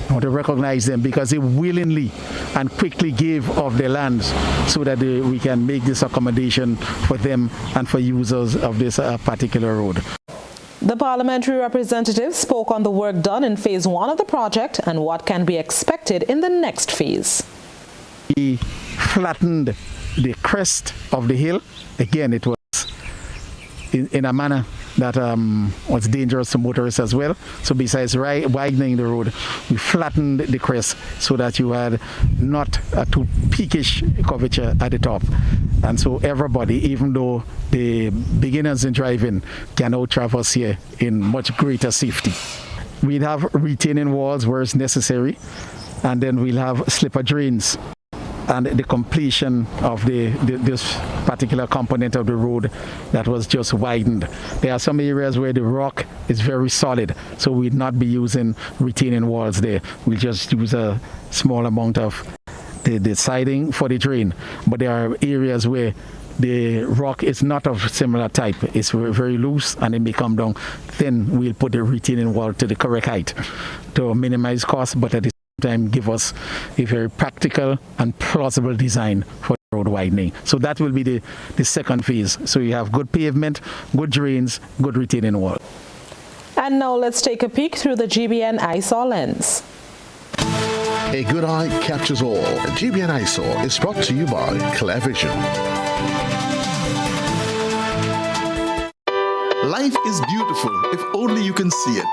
I want to recognize them because they willingly and quickly gave of their lands so that we can make this accommodation for them and for users of this particular road. The parliamentary representative spoke on the work done in phase 1 of the project and what can be expected in the next phase. We flattened the crest of the hill. Again, it was in a manner that was dangerous to motorists as well. So besides widening the road, we flattened the crest so that you had not a too peakish curvature at the top. And so everybody, even though the beginners in driving, can now traverse here in much greater safety. We'd have retaining walls where it's necessary, and then we'll have slipper drains. And the completion of this particular component of the road that was just widened. There are some areas where the rock is very solid, so we'd not be using retaining walls there. We'll just use a small amount of the siding for the drain. But there are areas where the rock is not of similar type. It's very loose and it may come down. Then we'll put the retaining wall to the correct height to minimize costs, but at the time give us a very practical and plausible design for road widening. So that will be the second phase. So you have good pavement, good drains, good retaining wall. And now let's take a peek through the GBN eyesore lens. A good eye captures all. GBN eyesore is brought to you by Clear Vision. Life is beautiful if only you can see it.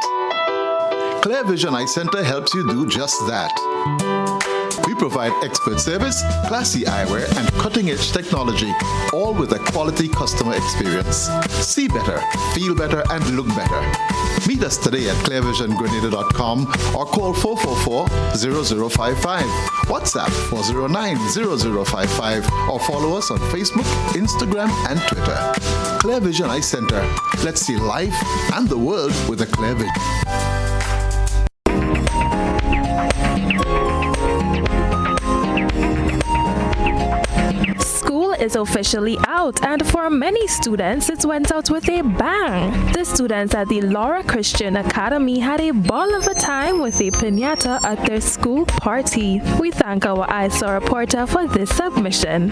Clear Vision Eye Center helps you do just that. We provide expert service, classy eyewear, and cutting-edge technology, all with a quality customer experience. See better, feel better, and look better. Meet us today at clearvisiongrenada.com or call 444-0055, WhatsApp 409-0055, or follow us on Facebook, Instagram, and Twitter. Clear Vision Eye Center. Let's see life and the world with a clear vision. Is officially out, and for many students it went out with a bang. The students at the Laura Christian Academy had a ball of a time with a piñata at their school party. We thank our ISA reporter for this submission.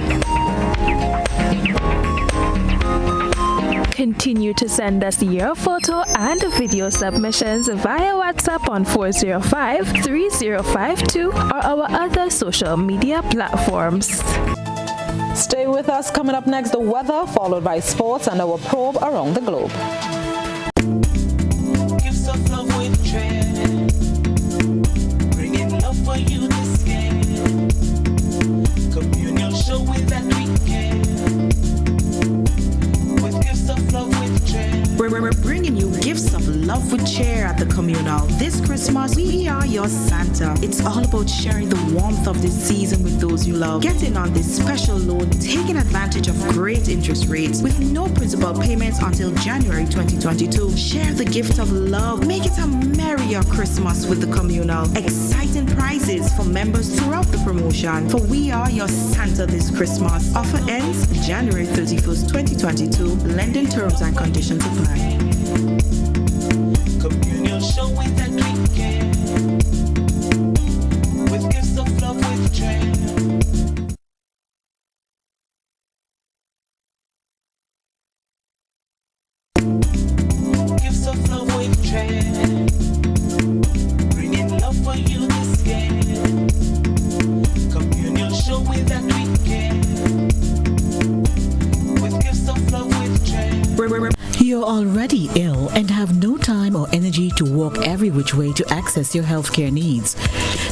Continue to send us your photo and video submissions via WhatsApp on 405-3052 or our other social media platforms. Stay with us. Coming up next, the weather, followed by sports and our probe around the globe. Gifts of love with trend, bringing love for you this weekend. Communion show with that weekend, with gifts of love with trend. We're bringing you gifts of love with cheer at the communal. This Christmas, we are your Santa. It's all about sharing the warmth of this season with those you love. Get in on this special loan, taking advantage of great interest rates with no principal payments until January 2022. Share the gift of love. Make it a merrier Christmas with the communal. Exciting prizes for members throughout the promotion. For we are your Santa this Christmas. Offer ends January 31st, 2022. Lending terms and conditions apply. Communion show with that weekend, with gifts of love with trend. Gifts of love with trend, bringing love for you this weekend. Communion show with that weekend, with gifts of love with trend. You're already ill and have no time or energy to walk every which way to access your healthcare needs.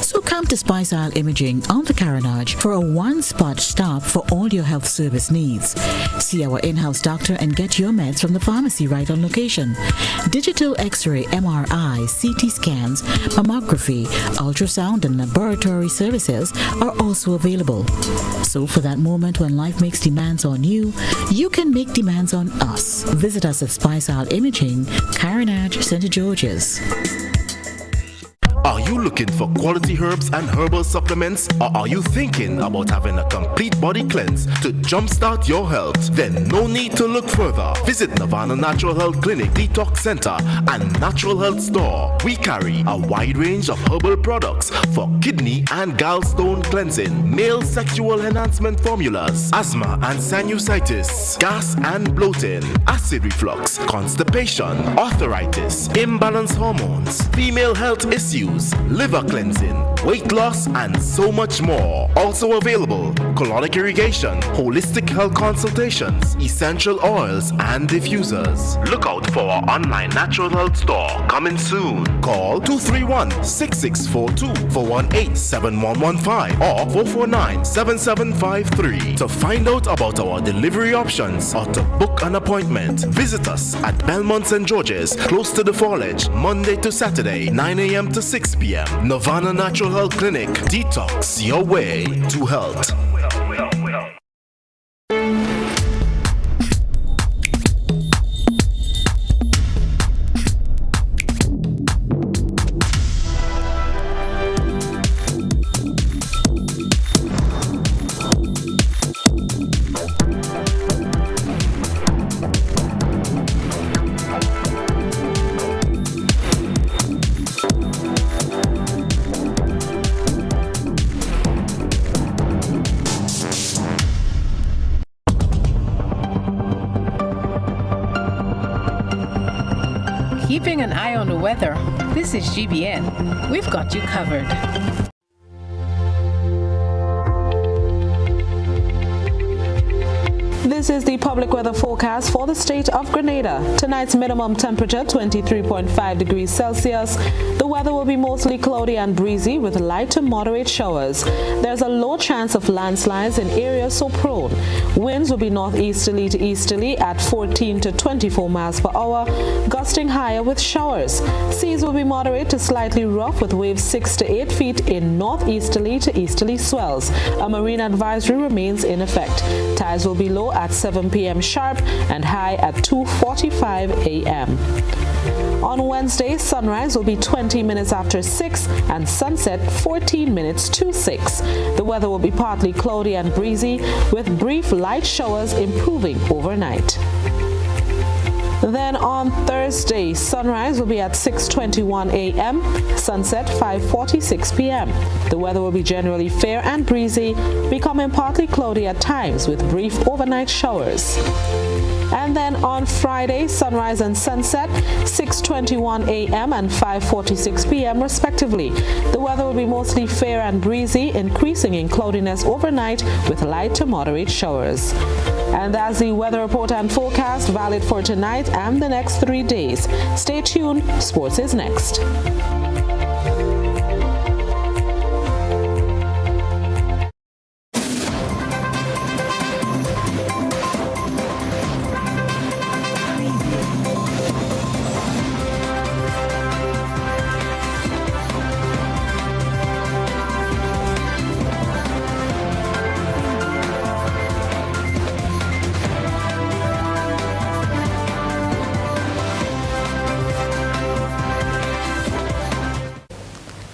So come to Spice Isle Imaging on the Carenage for a one-spot stop for all your health service needs. See our in-house doctor and get your meds from the pharmacy right on location. Digital X-ray, MRI, CT scans, mammography, ultrasound, and laboratory services are also available. So for that moment when life makes demands on you, you can make demands on us. Visit us at Spice Isle Imaging, Carenage, St. George's. Are you looking for quality herbs and herbal supplements, or are you thinking about having a complete body cleanse to jumpstart your health? Then no need to look further. Visit Nirvana Natural Health Clinic, Detox Center, and Natural Health Store. We carry a wide range of herbal products for kidney and gallstone cleansing, male sexual enhancement formulas, asthma and sinusitis, gas and bloating, acid reflux, constipation, arthritis, imbalanced hormones, female health issues, liver cleansing, weight loss, and so much more. Also available, colonic irrigation, holistic health consultations, essential oils, and diffusers. Look out for our online natural health store coming soon. Call 231-6642 for 18-7115 or 449-7753 to find out about our delivery options or to book an appointment. Visit us at Belmont St. George's, close to the Fallage, Monday to Saturday, 9 a.m. to 6 p.m. Nirvana Natural Health Clinic. Detox your way to health. Keeping an eye on the weather. This is GBN. We've got you covered. This is the public weather forecast for the state of Grenada. Tonight's minimum temperature 23.5 degrees Celsius. The weather will be mostly cloudy and breezy with light to moderate showers. There's a low chance of landslides in areas so prone. Winds will be northeasterly to easterly at 14 to 24 miles per hour, gusting higher with showers. Seas will be moderate to slightly rough with waves 6 to 8 feet in northeasterly to easterly swells. A marine advisory remains in effect. Tides will be low at 7 p.m. sharp and high at 2:45 a.m. On Wednesday, sunrise will be 20 minutes after 6 and sunset 14 minutes to 6. The weather will be partly cloudy and breezy with brief light showers improving overnight. Then on Thursday, sunrise will be at 6:21 a.m., sunset 5:46 p.m. The weather will be generally fair and breezy, becoming partly cloudy at times with brief overnight showers. And then on Friday, sunrise and sunset 6:21 a.m. and 5:46 p.m. respectively. The weather will be mostly fair and breezy, increasing in cloudiness overnight with light to moderate showers. And that's the weather report and forecast valid for tonight and the next 3 days. Stay tuned, sports is next.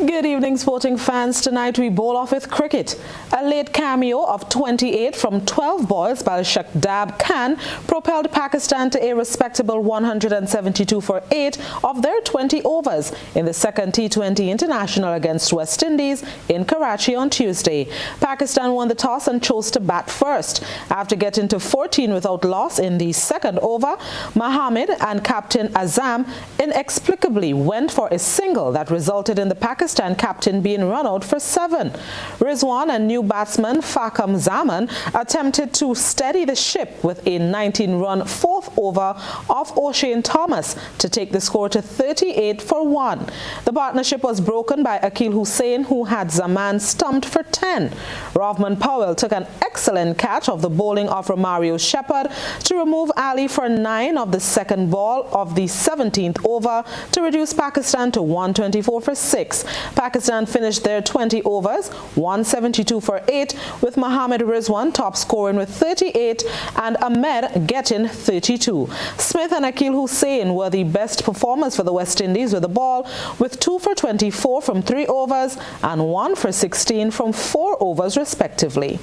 Good evening, sporting fans. Tonight we bowl off with cricket. A late cameo of 28 from 12 balls by Shakdab Khan propelled Pakistan to a respectable 172 for 8 of their 20 overs in the second T20 international against West Indies in Karachi on Tuesday. Pakistan won the toss and chose to bat first. After getting to 14 without loss in the second over, Mohammed and captain Azam inexplicably went for a single that resulted in the Pakistan captain being run out for 7. Rizwan and new batsman Fakam Zaman attempted to steady the ship with a 19-run fourth over off O'Shane Thomas to take the score to 38 for 1. The partnership was broken by Akil Hussain, who had Zaman stumped for 10. Rahman Powell took an excellent catch of the bowling of Romario Shepherd to remove Ali for 9 of the second ball of the 17th over to reduce Pakistan to 124 for 6. Pakistan finished their 20 overs 172 for 8 with Mohammed Rizwan top scoring with 38 and Ahmed getting 32. Smith and Akil Hussain were the best performers for the West Indies with the ball with 2 for 24 from 3 overs and 1 for 16 from 4 overs respectively.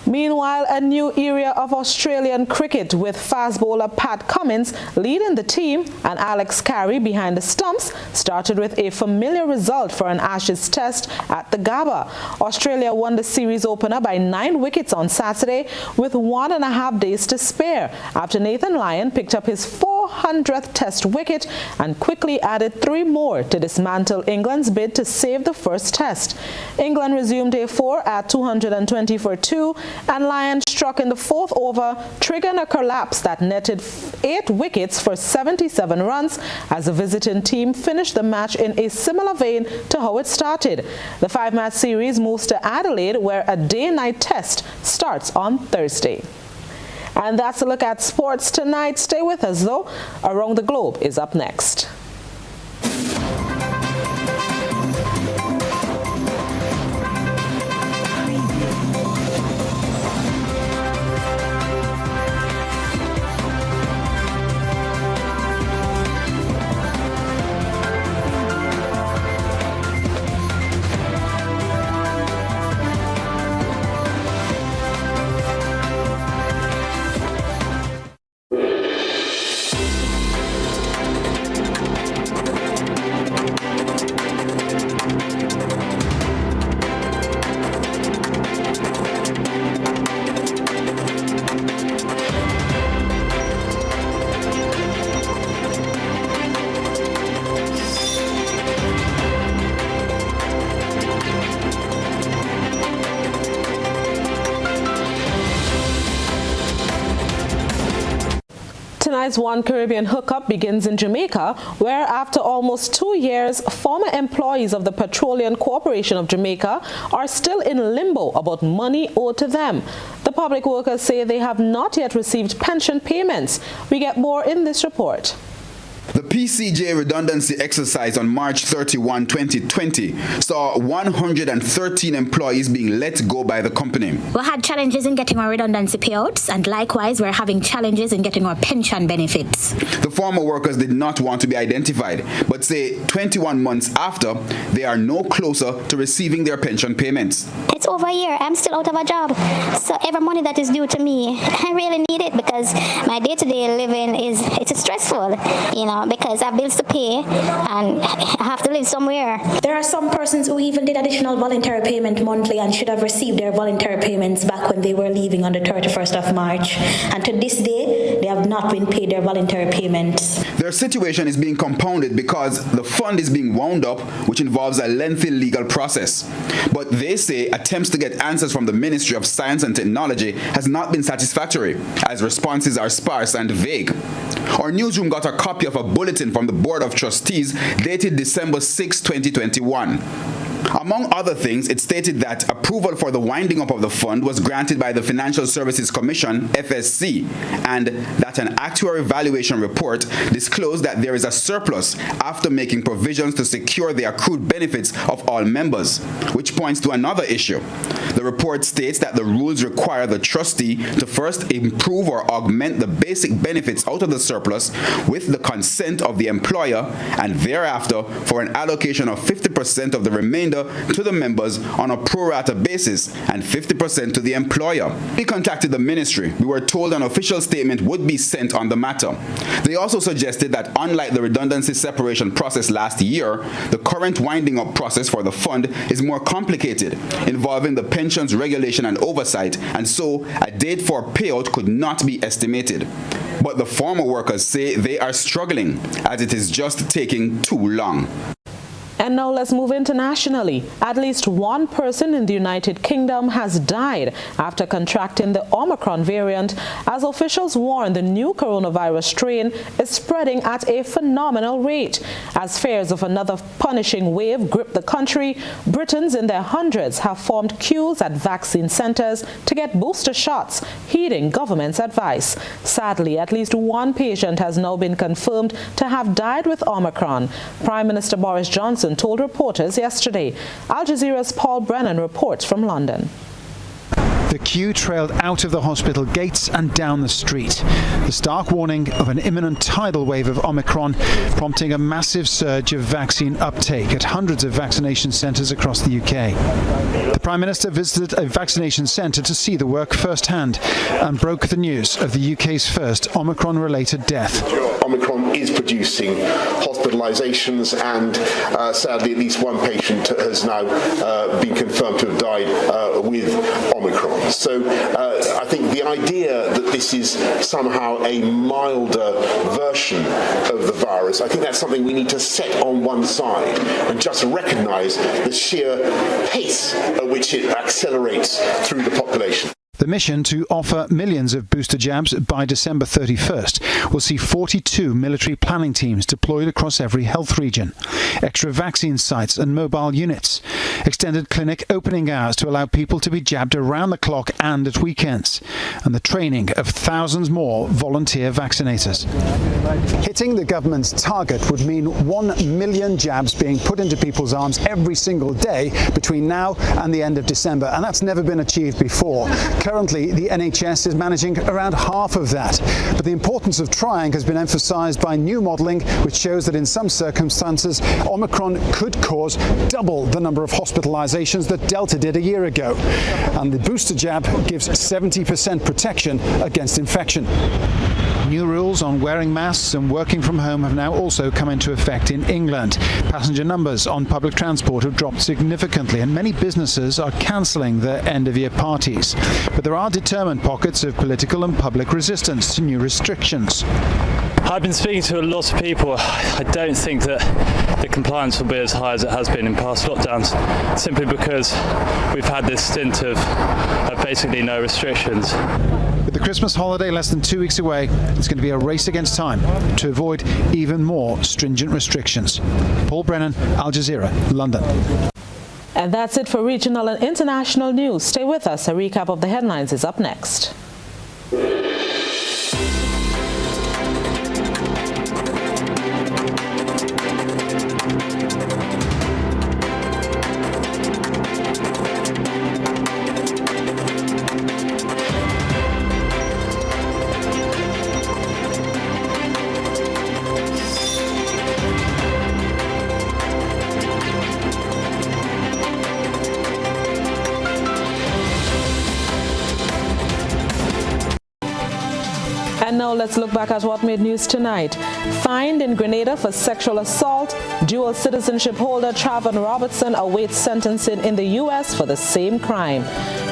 Meanwhile, a new era of Australian cricket with fast bowler Pat Cummins leading the team and Alex Carey behind the stumps started with a familiar result for an Ashes test at the Gabba. Australia won the series opener by 9 wickets on Saturday with 1.5 days to spare after Nathan Lyon picked up his 400th test wicket and quickly added 3 more to dismantle England's bid to save the first test. England resumed day 4 at 220 for 2 and Lyon struck in the 4th over, triggering a collapse that netted 8 wickets for 77 runs as the visiting team finished the match in a similar vein to how it started. The 5-match series moves to Adelaide, where a day-night test starts on Thursday. And that's a look at sports tonight. Stay with us though. Around the Globe is up next. tonight's One Caribbean hookup begins in Jamaica, where after almost 2 years, former employees of the Petroleum Corporation of Jamaica are still in limbo about money owed to them. The public workers say they have not yet received pension payments. We get more in this report. The PCJ redundancy exercise on March 31, 2020 saw 113 employees being let go by the company. We had challenges in getting our redundancy payouts, and likewise we're having challenges in getting our pension benefits. The former workers did not want to be identified, but say 21 months after, they are no closer to receiving their pension payments. It's over a year. I'm still out of a job. So every money that is due to me, I really need it because my day-to-day living it's stressful, because I have bills to pay and I have to live somewhere. There are some persons who even did additional voluntary payment monthly and should have received their voluntary payments back when they were leaving on the 31st of March. And to this day, they have not been paid their voluntary payments. Their situation is being compounded because the fund is being wound up, which involves a lengthy legal process. But they say attempts to get answers from the Ministry of Science and Technology has not been satisfactory, as responses are sparse and vague. Our newsroom got a copy of a bulletin from the Board of Trustees dated December 6, 2021. Among other things, it stated that approval for the winding up of the fund was granted by the Financial Services Commission, FSC, and that an actuary valuation report disclosed that there is a surplus after making provisions to secure the accrued benefits of all members, which points to another issue. The report states that the rules require the trustee to first improve or augment the basic benefits out of the surplus with the consent of the employer, and thereafter for an allocation of 50% of the remainder to the members on a pro rata basis and 50% to the employer. We contacted the ministry. We were told an official statement would be sent on the matter. They also suggested that unlike the redundancy separation process last year, the current winding up process for the fund is more complicated, involving the pensions regulation and oversight, and so a date for payout could not be estimated. But the former workers say they are struggling as it is just taking too long. And now let's move internationally. At least one person in the United Kingdom has died after contracting the Omicron variant, as officials warn the new coronavirus strain is spreading at a phenomenal rate. As fears of another punishing wave grip the country, Britons in their hundreds have formed queues at vaccine centers to get booster shots, heeding government's advice. Sadly, at least one patient has now been confirmed to have died with Omicron. Prime Minister Boris Johnson told reporters yesterday. Al Jazeera's Paul Brennan reports from London. The queue trailed out of the hospital gates and down the street. The stark warning of an imminent tidal wave of Omicron prompting a massive surge of vaccine uptake at hundreds of vaccination centres across the UK. The Prime Minister visited a vaccination centre to see the work firsthand and broke the news of the UK's first Omicron-related death. Omicron is producing hospitalisations, and sadly at least one patient has now been confirmed to have died with Omicron. So I think the idea that this is somehow a milder version of the virus, I think that's something we need to set on one side and just recognise the sheer pace at which it accelerates through the population. The mission to offer millions of booster jabs by December 31st will see 42 military planning teams deployed across every health region, extra vaccine sites and mobile units, extended clinic opening hours to allow people to be jabbed around the clock and at weekends, and the training of thousands more volunteer vaccinators. Hitting the government's target would mean 1 million jabs being put into people's arms every single day between now and the end of December, and that's never been achieved before. Currently, the NHS is managing around half of that. But the importance of trying has been emphasised by new modelling, which shows that in some circumstances, Omicron could cause double the number of hospitalisations that Delta did a year ago. And the booster jab gives 70% protection against infection. New rules on wearing masks and working from home have now also come into effect in England. Passenger numbers on public transport have dropped significantly, and many businesses are cancelling their end-of-year parties. But there are determined pockets of political and public resistance to new restrictions. I've been speaking to a lot of people. I don't think that the compliance will be as high as it has been in past lockdowns, simply because we've had this stint of basically no restrictions. With the Christmas holiday less than 2 weeks away, it's going to be a race against time to avoid even more stringent restrictions. Paul Brennan, Al Jazeera, London. And that's it for regional and international news. Stay with us. A recap of the headlines is up next. And now let's look back at what made news tonight. Fined in Grenada for sexual assault, dual citizenship holder Travon Robertson awaits sentencing in the U.S. for the same crime.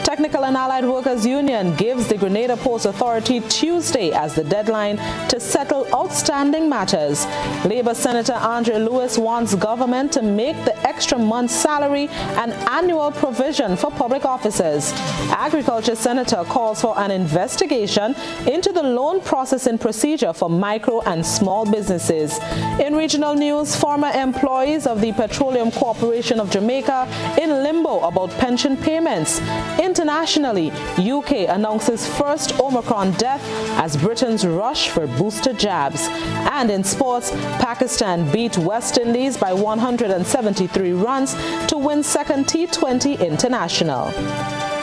Technical and Allied Workers Union gives the Grenada Ports Authority Tuesday as the deadline to settle outstanding matters. Labour Senator Andre Lewis wants government to make the extra month's salary an annual provision for public officers. Agriculture Senator calls for an investigation into the loan processing procedure for micro and small businesses. In regional news, former employees of the Petroleum Corporation of Jamaica in limbo about pension payments. Internationally, UK announces first Omicron death as Britons rush for booster jabs. And in sports, Pakistan beat West Indies by 173 runs to win second T20 International.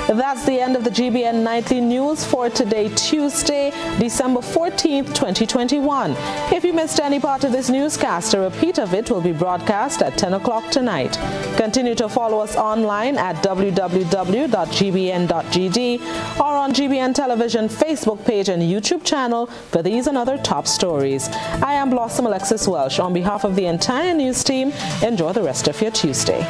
That's the end of the GBN Nightly News for today, Tuesday, December 14th, 2021. If you missed any part of this newscast, a repeat of it will be broadcast at 10 o'clock tonight. Continue to follow us online at www.gbn.gd or on GBN Television Facebook page and YouTube channel for these and other top stories. I am Blossom Alexis-Welsh. On behalf of the entire news team, enjoy the rest of your Tuesday.